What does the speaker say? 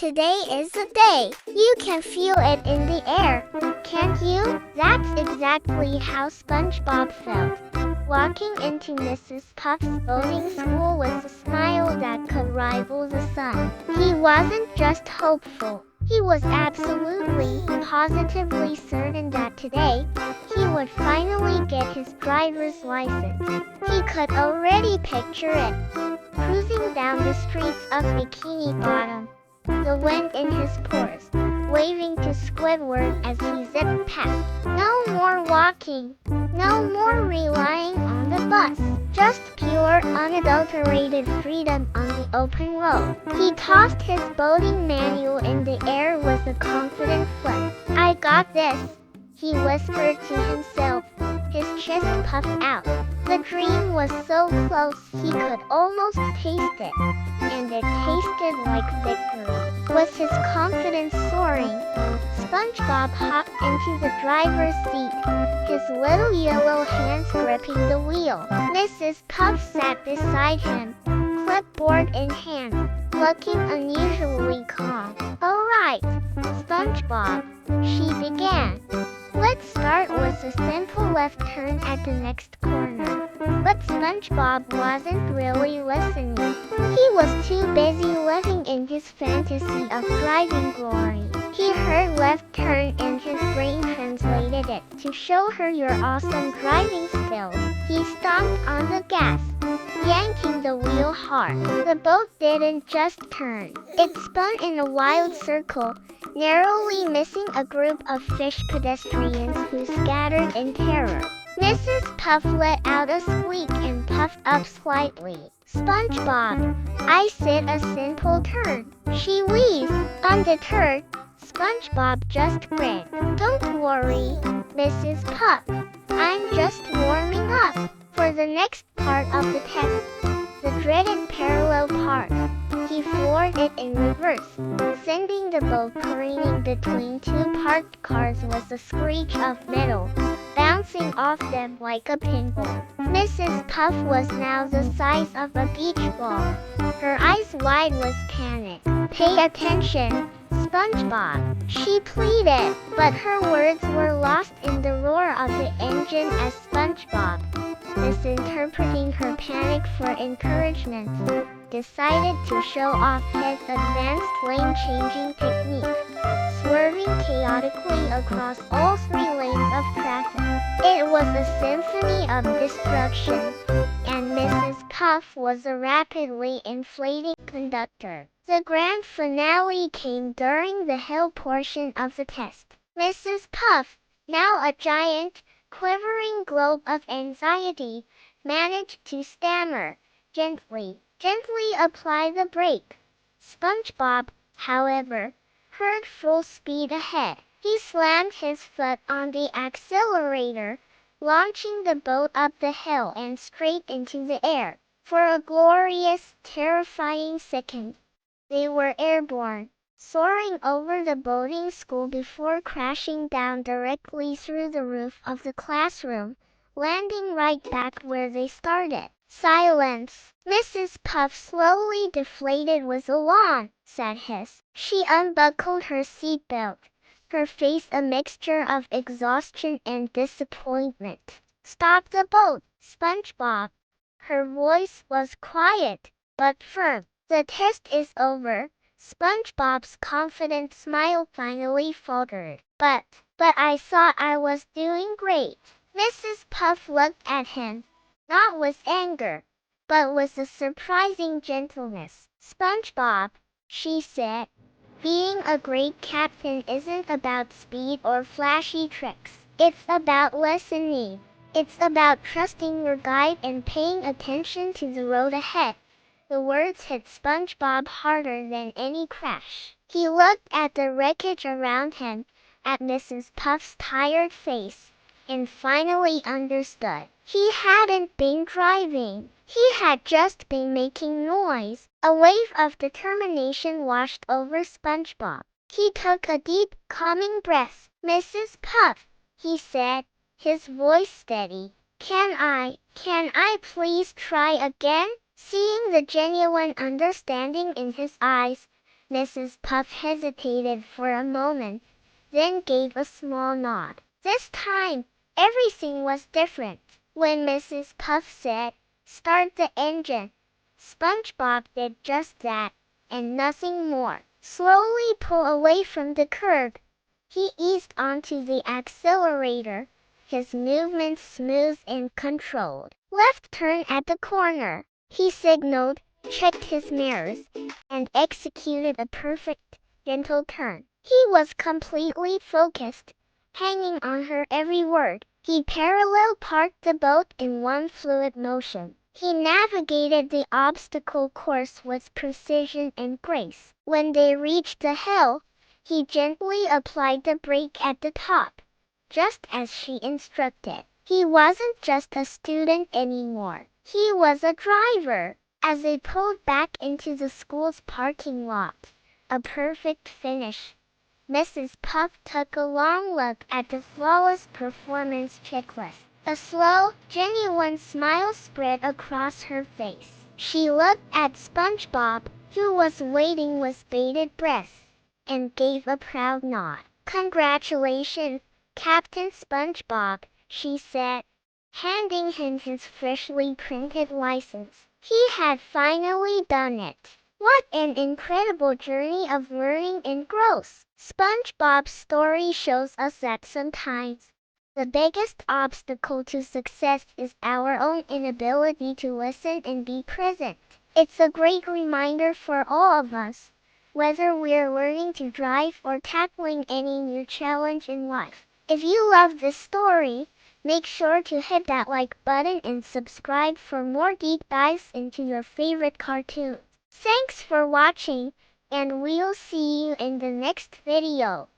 Today is the day. You can feel it in the air, can't you? That's exactly how SpongeBob felt. Walking into Mrs. Puff's boating school with a smile that could rival the sun. He wasn't just hopeful. He was absolutely, positively certain that today, he would finally get his driver's license. He could already picture it. Cruising down the streets of Bikini Bottom, the wind in his pores, waving to Squidward as he zipped past. No more walking. No more relying on the bus. Just pure, unadulterated freedom on the open road. He tossed his boating manual in the air with a confident flip. "I got this," he whispered to himself, his chest puffed out. The dream was so close he could almost taste it, and it tasted like victory. With his confidence soaring, SpongeBob hopped into the driver's seat, his little yellow hands gripping the wheel. Mrs. Puff sat beside him, clipboard in hand, looking unusually calm. "All right, SpongeBob," she began. "Let's start with a simple left turn at the next corner." But SpongeBob wasn't really listening. He was too busy living in his fantasy of driving glory. He heard left turn and his brain translated it to show her your awesome driving skills. He stomped on the gas, yanking the wheel hard. The boat didn't just turn. It spun in a wild circle, narrowly missing a group of fish pedestrians who scattered in terror. Mrs. Puff let out a squeak and puffed up slightly. "SpongeBob, I said a simple turn," she wheezed. Undeterred, SpongeBob just grinned. "Don't worry, Mrs. Puff. I'm just warming up for the next part of the test, the dreaded parallel part." He floored it in reverse, sending the boat careening between two parked cars with a screech of metal bouncing off them like a pinball. Mrs. Puff was now the size of a beach ball, her eyes wide with panic. "Pay attention, SpongeBob," she pleaded, but her words were lost in the roar of the engine as SpongeBob, misinterpreting her panic for encouragement, decided to show off his advanced lane-changing technique, swerving chaotically across all three lanes of traffic. It was a symphony of destruction, and Mrs. Puff was a rapidly inflating conductor. The grand finale came during the hill portion of the test. Mrs. Puff, now a giant, quivering globe of anxiety, managed to stammer, "Gently, gently apply the brake." SpongeBob, however, heard full speed ahead. He slammed his foot on the accelerator, launching the boat up the hill and straight into the air. For a glorious, terrifying second, they were airborne, soaring over the boating school before crashing down directly through the roof of the classroom, landing right back where they started. "Silence!" Mrs. Puff slowly deflated with a long, sad hiss. She unbuckled her seatbelt, her face a mixture of exhaustion and disappointment. "Stop the boat, SpongeBob." Her voice was quiet, but firm. "The test is over." SpongeBob's confident smile finally faltered. But I thought I was doing great." Mrs. Puff looked at him, not with anger, but with a surprising gentleness. "SpongeBob," she said, "being a great captain isn't about speed or flashy tricks. It's about listening. It's about trusting your guide and paying attention to the road ahead." The words hit SpongeBob harder than any crash. He looked at the wreckage around him, at Mrs. Puff's tired face, and finally understood. He hadn't been driving. He had just been making noise. A wave of determination washed over SpongeBob. He took a deep, calming breath. "Mrs. Puff," he said, his voice steady. Can I please try again?" Seeing the genuine understanding in his eyes, Mrs. Puff hesitated for a moment, then gave a small nod. This time, everything was different. When Mrs. Puff said, "Start the engine," SpongeBob did just that, and nothing more. Slowly pull away from the curb. He eased onto the accelerator, his movements smooth and controlled. Left turn at the corner. He signaled, checked his mirrors, and executed a perfect, gentle turn. He was completely focused, hanging on her every word. He parallel parked the boat in one fluid motion. He navigated the obstacle course with precision and grace. When they reached the hill, he gently applied the brake at the top, just as she instructed. He wasn't just a student anymore. He was a driver. As they pulled back into the school's parking lot, a perfect finish, Mrs. Puff took a long look at the flawless performance checklist. A slow, genuine smile spread across her face. She looked at SpongeBob, who was waiting with bated breath, and gave a proud nod. "Congratulations, Captain SpongeBob," she said, handing him his freshly printed license. He had finally done it. What an incredible journey of learning and growth. SpongeBob's story shows us that sometimes the biggest obstacle to success is our own inability to listen and be present. It's a great reminder for all of us, whether we're learning to drive or tackling any new challenge in life. If you love this story, make sure to hit that like button and subscribe for more deep dives into your favorite cartoons. Thanks for watching, and we'll see you in the next video.